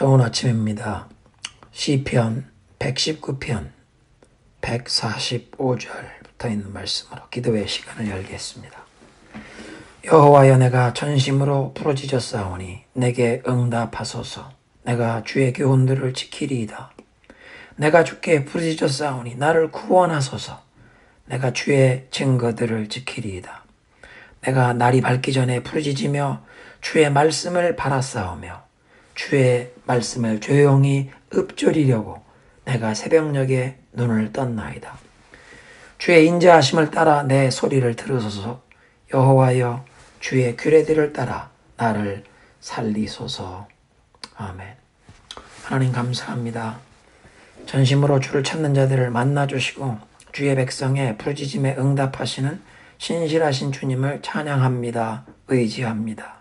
좋은 아침입니다. 시편 119편 145절부터 있는 말씀으로 기도의 시간을 열겠습니다. 여호와여, 내가 전심으로 부르짖었사오니 내게 응답하소서. 내가 주의 교훈들을 지키리이다. 내가 주께 부르짖었사오니 나를 구원하소서. 내가 주의 증거들을 지키리이다. 내가 날이 밝기 전에 부르짖으며 주의 말씀을 바라싸우며 주의 말씀을 조용히 읊조리려고 내가 새벽녘에 눈을 떴나이다. 주의 인자하심을 따라 내 소리를 들으소서. 여호와여, 주의 규례들을 따라 나를 살리소서. 아멘. 하나님 감사합니다. 전심으로 주를 찾는 자들을 만나주시고 주의 백성의 부르짖음에 응답하시는 신실하신 주님을 찬양합니다. 의지합니다.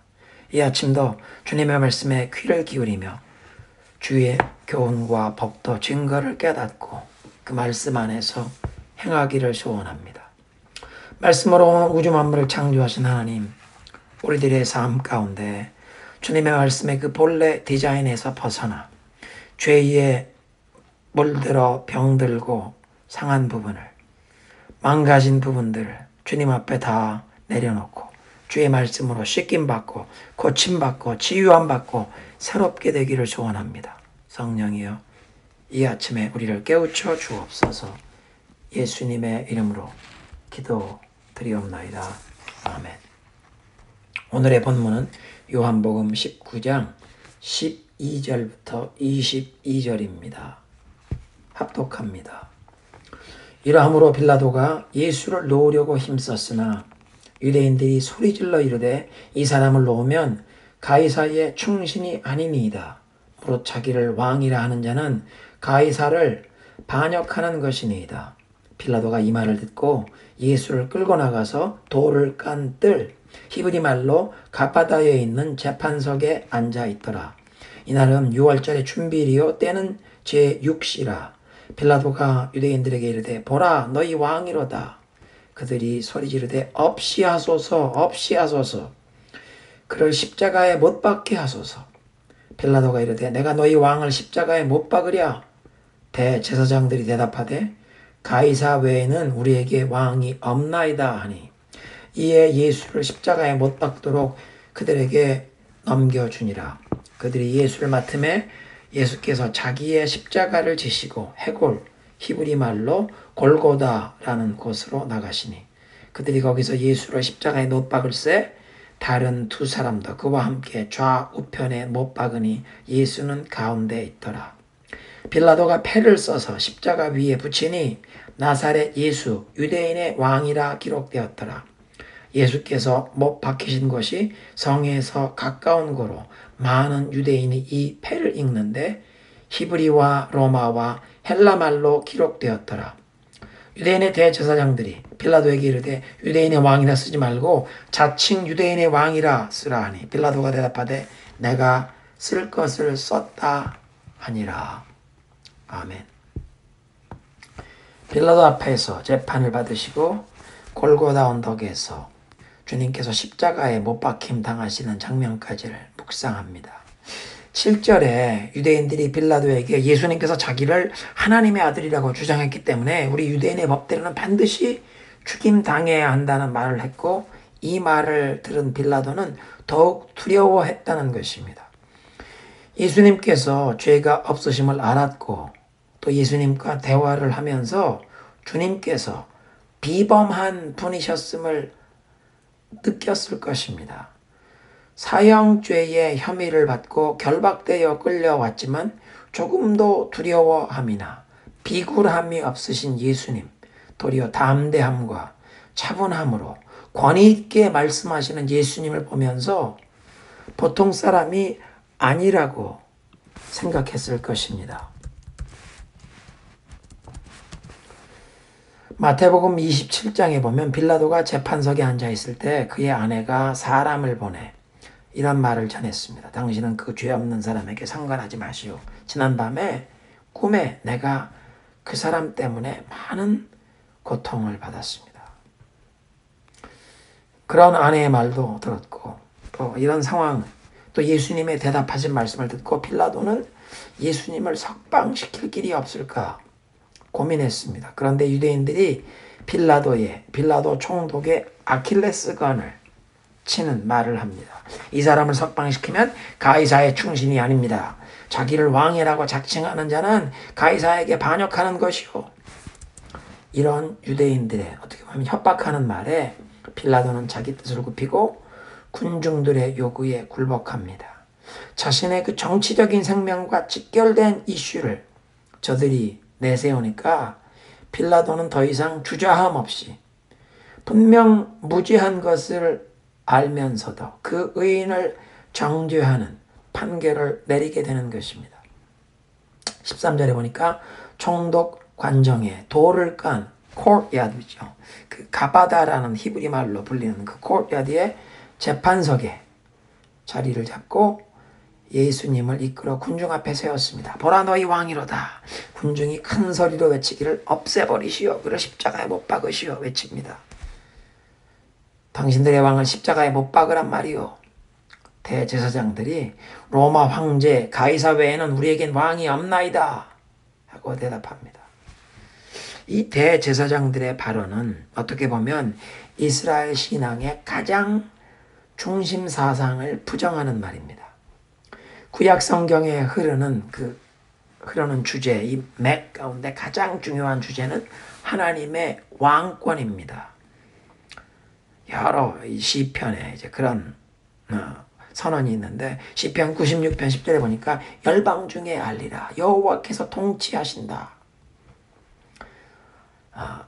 이 아침도 주님의 말씀에 귀를 기울이며 주의 교훈과 법도 증거를 깨닫고 그 말씀 안에서 행하기를 소원합니다. 말씀으로 우주 만물을 창조하신 하나님, 우리들의 삶 가운데 주님의 말씀의 그 본래 디자인에서 벗어나 죄에 물들어 병들고 상한 부분을, 망가진 부분들을 주님 앞에 다 내려놓고 주의 말씀으로 씻김받고 고침받고 치유함받고 새롭게 되기를 소원합니다. 성령이여, 이 아침에 우리를 깨우쳐 주옵소서. 예수님의 이름으로 기도드리옵나이다. 아멘. 오늘의 본문은 요한복음 19장 12절부터 22절입니다. 합독합니다. 이러함으로 빌라도가 예수를 놓으려고 힘썼으나 유대인들이 소리질러 이르되 이 사람을 놓으면 가이사의 충신이 아니니이다. 무릇 자기를 왕이라 하는 자는 가이사를 반역하는 것이니이다. 빌라도가 이 말을 듣고 예수를 끌고 나가서 돌을 깐 뜰 히브리 말로 가바다에 있는 재판석에 앉아 있더라. 이날은 6월절의 준비일이요 때는 제6시라. 빌라도가 유대인들에게 이르되 보라, 너희 왕이로다. 그들이 소리 지르되 없이 하소서, 없이 하소서. 그를 십자가에 못 박게 하소서. 빌라도가 이르되 내가 너희 왕을 십자가에 못 박으랴. 대제사장들이 대답하되 가이사 외에는 우리에게 왕이 없나이다 하니, 이에 예수를 십자가에 못 박도록 그들에게 넘겨주니라. 그들이 예수를 맡음에 예수께서 자기의 십자가를 지시고 해골, 히브리 말로 골고다라는 곳으로 나가시니 그들이 거기서 예수를 십자가에 못 박을새 다른 두 사람도 그와 함께 좌우편에 못 박으니 예수는 가운데 있더라. 빌라도가 패를 써서 십자가 위에 붙이니 나사렛 예수 유대인의 왕이라 기록되었더라. 예수께서 못 박히신 곳이 성에서 가까운 고로 많은 유대인이 이 패를 읽는데 히브리와 로마와 헬라말로 기록되었더라. 유대인의 대제사장들이 빌라도에게 이르되 유대인의 왕이라 쓰지 말고 자칭 유대인의 왕이라 쓰라 하니 빌라도가 대답하되 내가 쓸 것을 썼다 하니라. 아멘. 빌라도 앞에서 재판을 받으시고 골고다 언덕에서 주님께서 십자가에 못 박힘 당하시는 장면까지를 묵상합니다. 7절에 유대인들이 빌라도에게 예수님께서 자기를 하나님의 아들이라고 주장했기 때문에 우리 유대인의 법대로는 반드시 죽임당해야 한다는 말을 했고, 이 말을 들은 빌라도는 더욱 두려워했다는 것입니다. 예수님께서 죄가 없으심을 알았고 또 예수님과 대화를 하면서 주님께서 비범한 분이셨음을 느꼈을 것입니다. 사형죄의 혐의를 받고 결박되어 끌려왔지만 조금도 두려워함이나 비굴함이 없으신 예수님, 도리어 담대함과 차분함으로 권위 있게 말씀하시는 예수님을 보면서 보통 사람이 아니라고 생각했을 것입니다. 마태복음 27장에 보면 빌라도가 재판석에 앉아 있을 때 그의 아내가 사람을 보내 이런 말을 전했습니다. 당신은 그 죄 없는 사람에게 상관하지 마시오. 지난밤에 꿈에 내가 그 사람 때문에 많은 고통을 받았습니다. 그런 아내의 말도 들었고 또 이런 상황, 또 예수님의 대답하신 말씀을 듣고 빌라도는 예수님을 석방시킬 길이 없을까 고민했습니다. 그런데 유대인들이 빌라도 총독의 아킬레스건을 치는 말을 합니다. 이 사람을 석방시키면 가이사의 충신이 아닙니다. 자기를 왕이라고 자칭하는 자는 가이사에게 반역하는 것이요. 이런 유대인들의 어떻게 보면 협박하는 말에 빌라도는 자기 뜻을 굽히고 군중들의 요구에 굴복합니다. 자신의 그 정치적인 생명과 직결된 이슈를 저들이 내세우니까 빌라도는 더 이상 주저함 없이 분명 무죄한 것을 알면서도 그 의인을 정죄하는 판결을 내리게 되는 것입니다. 13절에 보니까 총독 관정에 돌을 깐 코트야드죠. 그 가바다라는 히브리 말로 불리는 그 코트야드의 재판석에 자리를 잡고 예수님을 이끌어 군중 앞에 세웠습니다. 보라 너희 왕이로다. 군중이 큰 소리로 외치기를 없애버리시오. 그를 십자가에 못 박으시오. 외칩니다. 당신들의 왕을 십자가에 못 박으란 말이오. 대제사장들이 로마 황제 가이사 외에는 우리에겐 왕이 없나이다 하고 대답합니다. 이 대제사장들의 발언은 어떻게 보면 이스라엘 신앙의 가장 중심 사상을 부정하는 말입니다. 구약 성경에 흐르는 주제, 이 맥 가운데 가장 중요한 주제는 하나님의 왕권입니다. 여러 시편에 이제 그런 선언이 있는데 시편 96편 10절에 보니까 열방 중에 알리라 여호와께서 통치하신다.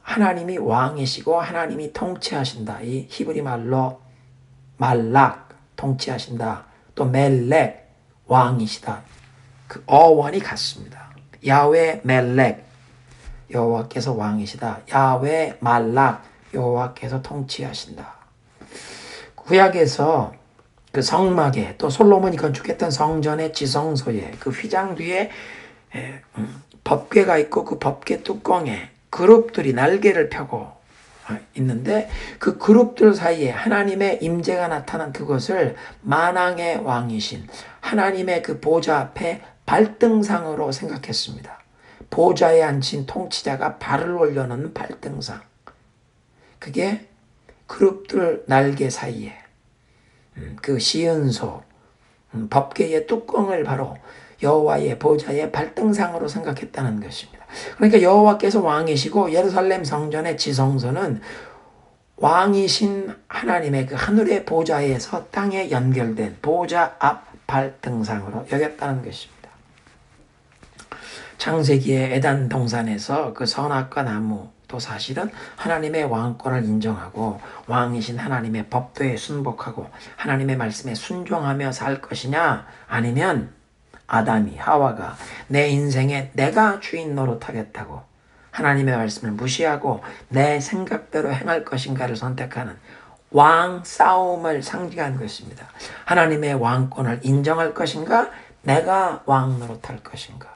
하나님이 왕이시고 하나님이 통치하신다. 이 히브리 말로 말락 통치하신다. 또 멜렉 왕이시다. 그 어원이 같습니다. 야훼 멜렉 여호와께서 왕이시다. 야훼 말락 여호와께서 통치하신다. 구약에서 그 성막에 또 솔로몬이 건축했던 성전의 지성소에 그 휘장 뒤에 법궤가 있고 그 법궤 뚜껑에 그룹들이 날개를 펴고 있는데 그 그룹들 사이에 하나님의 임재가 나타난 그것을 만왕의 왕이신 하나님의 그 보좌 앞에 발등상으로 생각했습니다. 보좌에 앉힌 통치자가 발을 올려놓는 발등상. 그게 그룹들 날개 사이에 그 시은소 법궤의 뚜껑을 바로 여호와의 보좌의 발등상으로 생각했다는 것입니다. 그러니까 여호와께서 왕이시고 예루살렘 성전의 지성소는 왕이신 하나님의 그 하늘의 보좌에서 땅에 연결된 보좌 앞 발등상으로 여겼다는 것입니다. 창세기의 에덴 동산에서 그 선악과 나무도 사실은 하나님의 왕권을 인정하고 왕이신 하나님의 법도에 순복하고 하나님의 말씀에 순종하며 살 것이냐 아니면 아담이 하와가 내 인생에 내가 주인 노릇하겠다고 하나님의 말씀을 무시하고 내 생각대로 행할 것인가를 선택하는 왕 싸움을 상징한 것입니다. 하나님의 왕권을 인정할 것인가 내가 왕 노릇할 것인가.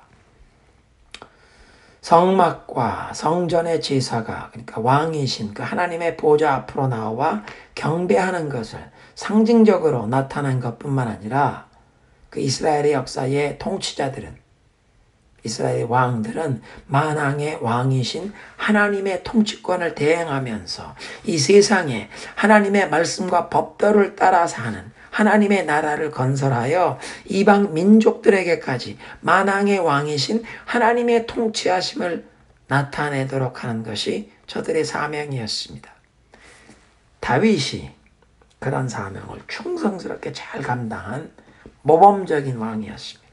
성막과 성전의 제사가 그러니까 왕이신 그 하나님의 보좌 앞으로 나와 경배하는 것을 상징적으로 나타낸 것뿐만 아니라 그 이스라엘의 역사의 통치자들은 이스라엘의 왕들은 만왕의 왕이신 하나님의 통치권을 대행하면서 이 세상에 하나님의 말씀과 법도를 따라 사는 하나님의 나라를 건설하여 이방 민족들에게까지 만왕의 왕이신 하나님의 통치하심을 나타내도록 하는 것이 저들의 사명이었습니다. 다윗이 그런 사명을 충성스럽게 잘 감당한 모범적인 왕이었습니다.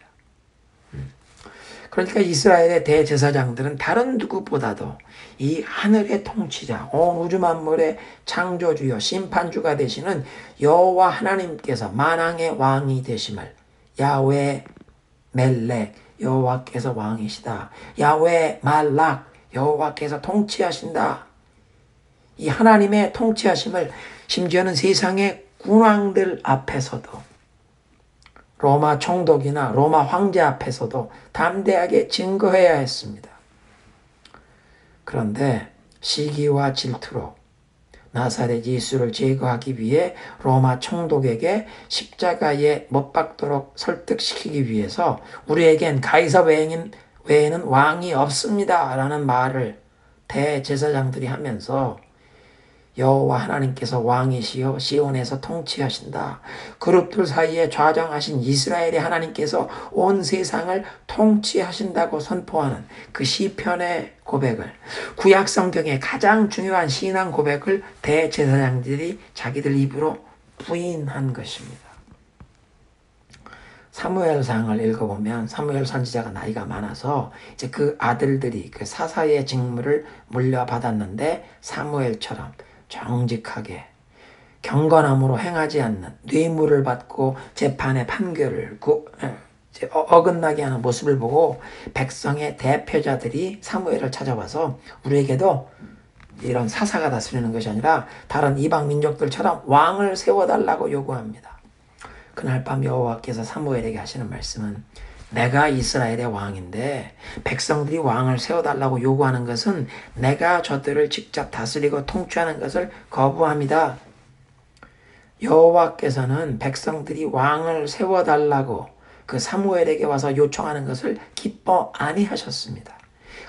그러니까 이스라엘의 대제사장들은 다른 누구보다도 이 하늘의 통치자, 온 우주 만물의 창조주여 심판주가 되시는 여호와 하나님께서 만왕의 왕이 되심을 야훼 멜렉 여호와께서 왕이시다. 야훼 말락 여호와께서 통치하신다. 이 하나님의 통치하심을 심지어는 세상의 군왕들 앞에서도 로마 총독이나 로마 황제 앞에서도 담대하게 증거해야 했습니다. 그런데 시기와 질투로 나사렛 예수를 제거하기 위해 로마 총독에게 십자가에 못 박도록 설득시키기 위해서 우리에겐 가이사 외에는 왕이 없습니다 라는 말을 대제사장들이 하면서 여호와 하나님께서 왕이시여 시온에서 통치하신다. 그룹들 사이에 좌정하신 이스라엘의 하나님께서 온 세상을 통치하신다고 선포하는 그 시편의 고백을, 구약 성경의 가장 중요한 신앙 고백을 대제사장들이 자기들 입으로 부인한 것입니다. 사무엘상을 읽어보면 사무엘 선지자가 나이가 많아서 이제 그 아들들이 그 사사의 직무를 물려받았는데 사무엘처럼 정직하게 경건함으로 행하지 않는, 뇌물을 받고 재판의 판결을 어긋나게 하는 모습을 보고 백성의 대표자들이 사무엘을 찾아와서 우리에게도 이런 사사가 다스리는 것이 아니라 다른 이방 민족들처럼 왕을 세워달라고 요구합니다. 그날 밤 여호와께서 사무엘에게 하시는 말씀은 내가 이스라엘의 왕인데 백성들이 왕을 세워달라고 요구하는 것은 내가 저들을 직접 다스리고 통치하는 것을 거부합니다. 여호와께서는 백성들이 왕을 세워달라고 그 사무엘에게 와서 요청하는 것을 기뻐 아니하셨습니다.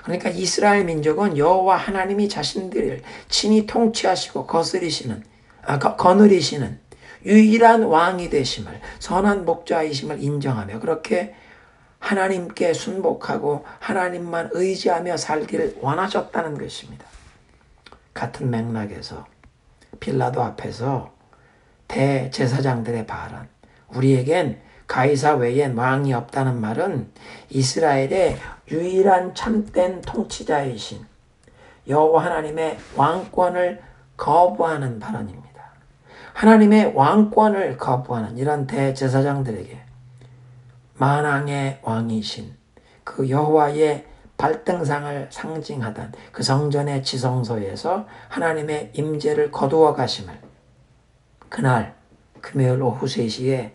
그러니까 이스라엘 민족은 여호와 하나님이 자신들을 친히 통치하시고 거느리시는 유일한 왕이 되심을, 선한 목자이심을 인정하며 그렇게 하나님께 순복하고 하나님만 의지하며 살기를 원하셨다는 것입니다. 같은 맥락에서 빌라도 앞에서 대제사장들의 발언, 우리에겐 가이사 외엔 왕이 없다는 말은 이스라엘의 유일한 참된 통치자이신 여호와 하나님의 왕권을 거부하는 발언입니다. 하나님의 왕권을 거부하는 이런 대제사장들에게 만왕의 왕이신 그 여호와의 발등상을 상징하던 그 성전의 지성소에서 하나님의 임재를 거두어 가심을, 그날 금요일 오후 3시에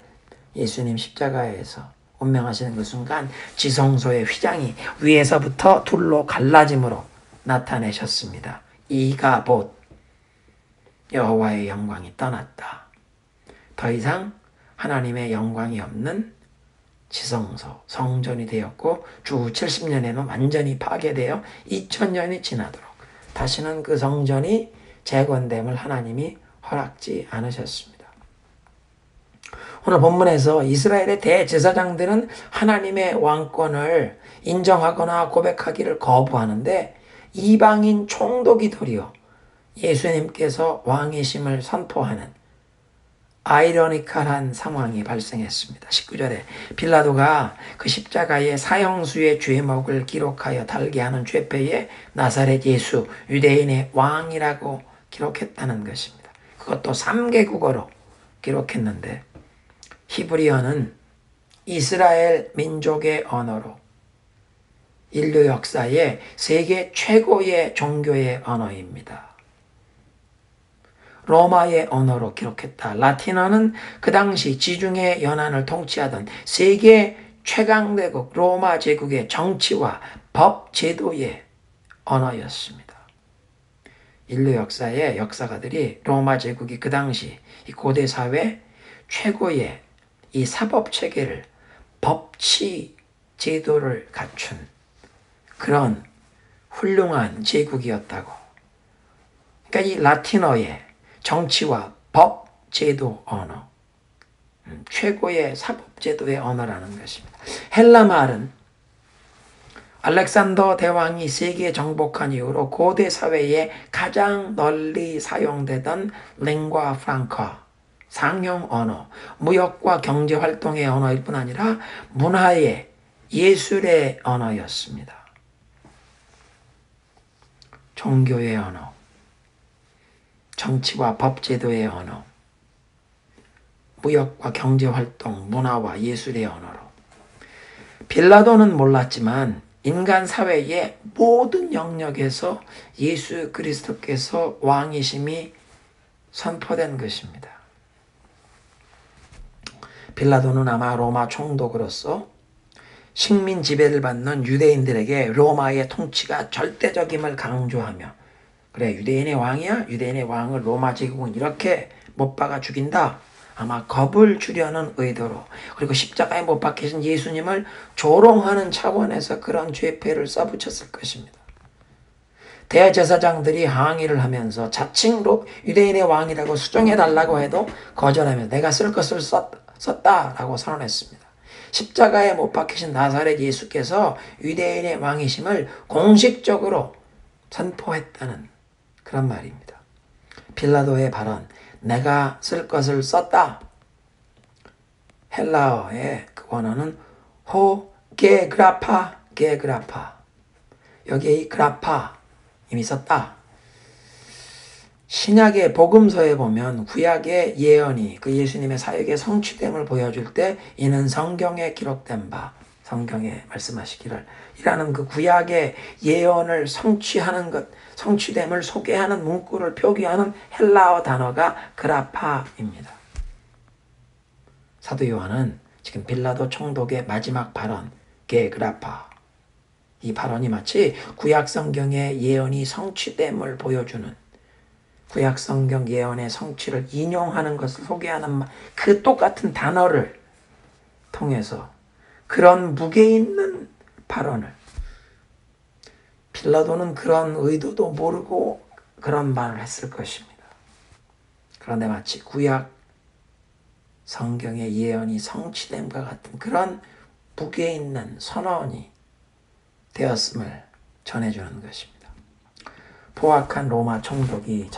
예수님 십자가에서 운명하시는 그 순간 지성소의 휘장이 위에서부터 둘로 갈라짐으로 나타내셨습니다. 이가 곧 여호와의 영광이 떠났다. 더 이상 하나님의 영광이 없는 지성소, 성전이 되었고 주 70년에는 완전히 파괴되어 2000년이 지나도록 다시는 그 성전이 재건됨을 하나님이 허락지 않으셨습니다. 오늘 본문에서 이스라엘의 대제사장들은 하나님의 왕권을 인정하거나 고백하기를 거부하는데 이방인 총독이 도리어 예수님께서 왕이심을 선포하는 아이러니컬한 상황이 발생했습니다. 19절에 빌라도가 그 십자가의 사형수의 죄목을 기록하여 달게 하는 죄패에 나사렛 예수 유대인의 왕이라고 기록했다는 것입니다. 그것도 3개 국어로 기록했는데 히브리어는 이스라엘 민족의 언어로 인류 역사의 세계 최고의 종교의 언어입니다. 로마의 언어로 기록했다. 라틴어는 그 당시 지중해 연안을 통치하던 세계 최강대국 로마 제국의 정치와 법 제도의 언어였습니다. 인류 역사의 역사가들이 로마 제국이 그 당시 이 고대 사회 최고의 이 사법 체계를, 법치 제도를 갖춘 그런 훌륭한 제국이었다고. 그러니까 이 라틴어의 정치와 법 제도 언어, 최고의 사법 제도의 언어라는 것입니다. 헬라 말은 알렉산더 대왕이 세계에 정복한 이후로 고대 사회에 가장 널리 사용되던 링과 프랑카, 상용 언어, 무역과 경제 활동의 언어일 뿐 아니라 문화의, 예술의 언어였습니다. 종교의 언어, 정치와 법제도의 언어, 무역과 경제활동, 문화와 예술의 언어로. 빌라도는 몰랐지만 인간 사회의 모든 영역에서 예수 그리스도께서 왕이심이 선포된 것입니다. 빌라도는 아마 로마 총독으로서 식민 지배를 받는 유대인들에게 로마의 통치가 절대적임을 강조하며 그래, 유대인의 왕이야? 유대인의 왕을 로마 제국은 이렇게 못 박아 죽인다. 아마 겁을 주려는 의도로, 그리고 십자가에 못 박히신 예수님을 조롱하는 차원에서 그런 죄패를 써붙였을 것입니다. 대제사장들이 항의를 하면서 자칭 유대인의 왕이라고 수정해달라고 해도 거절하면서 내가 쓸 것을 썼다라고 선언했습니다. 십자가에 못 박히신 나사렛 예수께서 유대인의 왕이심을 공식적으로 선포했다는 그런 말입니다. 빌라도의 발언, 내가 쓸 것을 썼다. 헬라어의 그 원어는 게그라파. 여기에 이 그라파 이미 썼다. 신약의 복음서에 보면 구약의 예언이 그 예수님의 사역의 성취됨을 보여줄 때 이는 성경에 기록된 바, 성경에 말씀하시기를 이라는 그 구약의 예언을 성취하는 것, 성취됨을 소개하는 문구를 표기하는 헬라어 단어가 그라파입니다. 사도 요한은 지금 빌라도 총독의 마지막 발언, 게그라파, 이 발언이 마치 구약 성경의 예언이 성취됨을 보여주는, 구약 성경 예언의 성취를 인용하는 것을 소개하는 그 똑같은 단어를 통해서 그런 무게 있는 발언을, 빌라도는 그런 의도도 모르고 그런 말을 했을 것입니다. 그런데 마치 구약 성경의 예언이 성취됨과 같은 그런 무게 있는 선언이 되었음을 전해주는 것입니다. 포악한 로마 총독이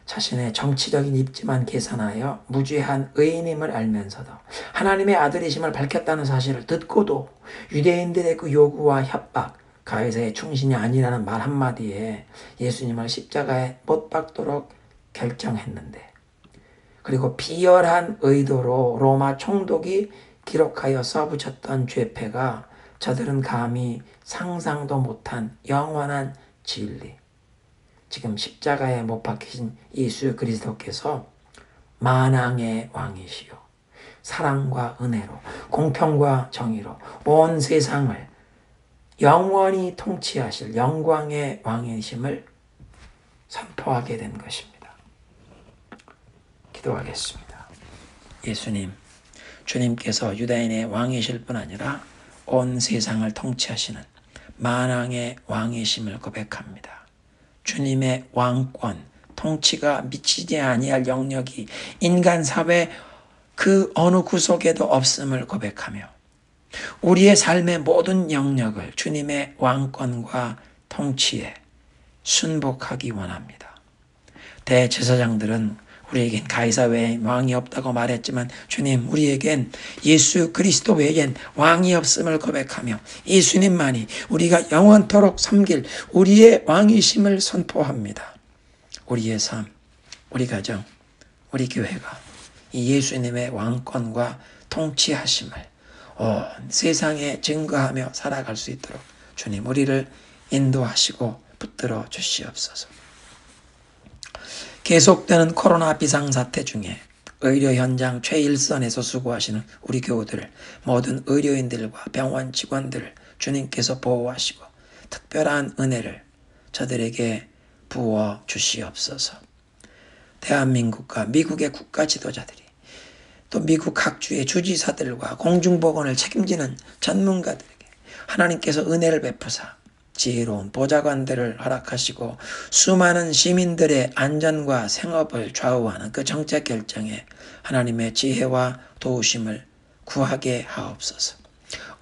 자신의 정치적인 입지만 계산하여 무죄한 의인임을 알면서도 하나님의 아들이심을 밝혔다는 사실을 듣고도 유대인들의 그 요구와 협박, 가이사의 충신이 아니라는 말 한마디에 예수님을 십자가에 못 박도록 결정했는데, 그리고 비열한 의도로 로마 총독이 기록하여 써붙였던 죄패가 저들은 감히 상상도 못한 영원한 진리, 지금 십자가에 못 박히신 예수 그리스도께서 만왕의 왕이시요 사랑과 은혜로 공평과 정의로 온 세상을 영원히 통치하실 영광의 왕이심을 선포하게 된 것입니다. 기도하겠습니다. 예수님, 주님께서 유다인의 왕이실 뿐 아니라 온 세상을 통치하시는 만왕의 왕이심을 고백합니다. 주님의 왕권, 통치가 미치지 아니할 영역이 인간 사회 그 어느 구석에도 없음을 고백하며 우리의 삶의 모든 영역을 주님의 왕권과 통치에 순복하기 원합니다. 대제사장들은 우리에겐 가이사 외에 왕이 없다고 말했지만 주님, 우리에겐 예수 그리스도 외엔 왕이 없음을 고백하며 예수님만이 우리가 영원토록 섬길 우리의 왕이심을 선포합니다. 우리의 삶, 우리 가정, 우리 교회가 이 예수님의 왕권과 통치하심을 온 세상에 증거하며 살아갈 수 있도록 주님, 우리를 인도하시고 붙들어 주시옵소서. 계속되는 코로나 비상사태 중에 의료 현장 최일선에서 수고하시는 우리 교우들, 모든 의료인들과 병원 직원들을 주님께서 보호하시고 특별한 은혜를 저들에게 부어 주시옵소서. 대한민국과 미국의 국가 지도자들이 또 미국 각주의 주지사들과 공중보건을 책임지는 전문가들에게 하나님께서 은혜를 베푸사 지혜로운 보좌관들을 허락하시고 수많은 시민들의 안전과 생업을 좌우하는 그 정책 결정에 하나님의 지혜와 도우심을 구하게 하옵소서.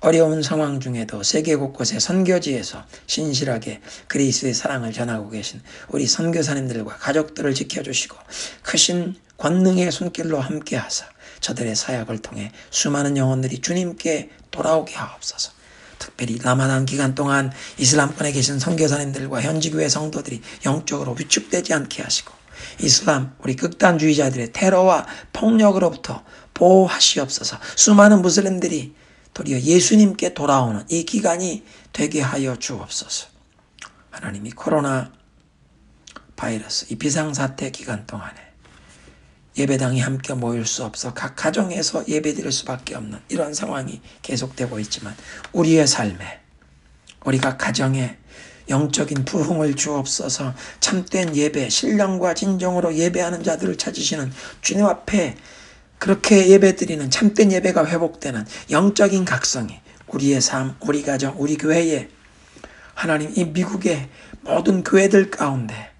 어려운 상황 중에도 세계 곳곳의 선교지에서 신실하게 그리스도의 사랑을 전하고 계신 우리 선교사님들과 가족들을 지켜주시고 크신 권능의 손길로 함께하사 저들의 사역을 통해 수많은 영혼들이 주님께 돌아오게 하옵소서. 특별히 라마단 기간 동안 이슬람권에 계신 선교사님들과 현지교회 성도들이 영적으로 위축되지 않게 하시고 이슬람 우리 극단주의자들의 테러와 폭력으로부터 보호하시옵소서. 수많은 무슬림들이 도리어 예수님께 돌아오는 이 기간이 되게 하여 주옵소서. 하나님이 코로나 바이러스 이 비상사태 기간 동안에 예배당이 함께 모일 수 없어 각 가정에서 예배드릴 수밖에 없는 이런 상황이 계속되고 있지만 우리의 삶에, 우리가 가정에 영적인 부흥을 주옵소서. 참된 예배, 신령과 진정으로 예배하는 자들을 찾으시는 주님 앞에 그렇게 예배드리는 참된 예배가 회복되는 영적인 각성이 우리의 삶, 우리 가정, 우리 교회에, 하나님 이 미국의 모든 교회들 가운데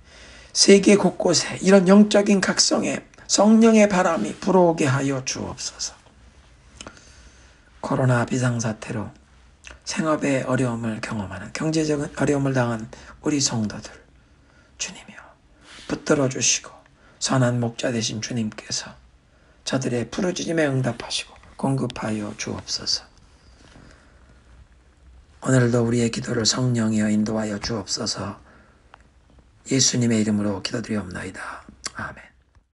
세계 곳곳에 이런 영적인 각성에 성령의 바람이 불어오게 하여 주옵소서. 코로나 비상사태로 생업의 어려움을 경험하는, 경제적인 어려움을 당한 우리 성도들 주님이여 붙들어 주시고 선한 목자 되신 주님께서 저들의 부르짖음에 응답하시고 공급하여 주옵소서. 오늘도 우리의 기도를 성령이여 인도하여 주옵소서. 예수님의 이름으로 기도드리옵나이다. 아멘.